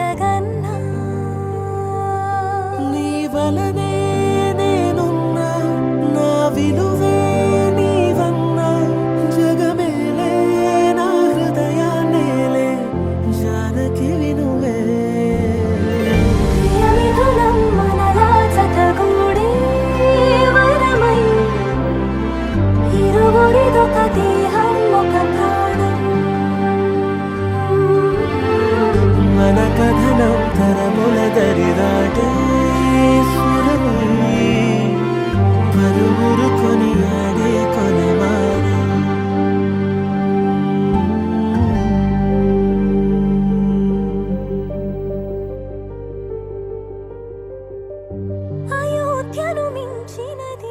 కలగన్నా నీ వలనే నేనున్నా నా విలువే నీవన్నా జగమేలే నా హృదయాన్నేలే జానకివి నువ్వే ప్రియమిథునం మనలా జతగూడే వరమై ఇరువురిదొక దేహం ఒక ప్రాణం మన కథనం తరముల దరిదాటే స్వరమై పరువురు కొనియాడే కొనమానం అయోధ్యను మించినది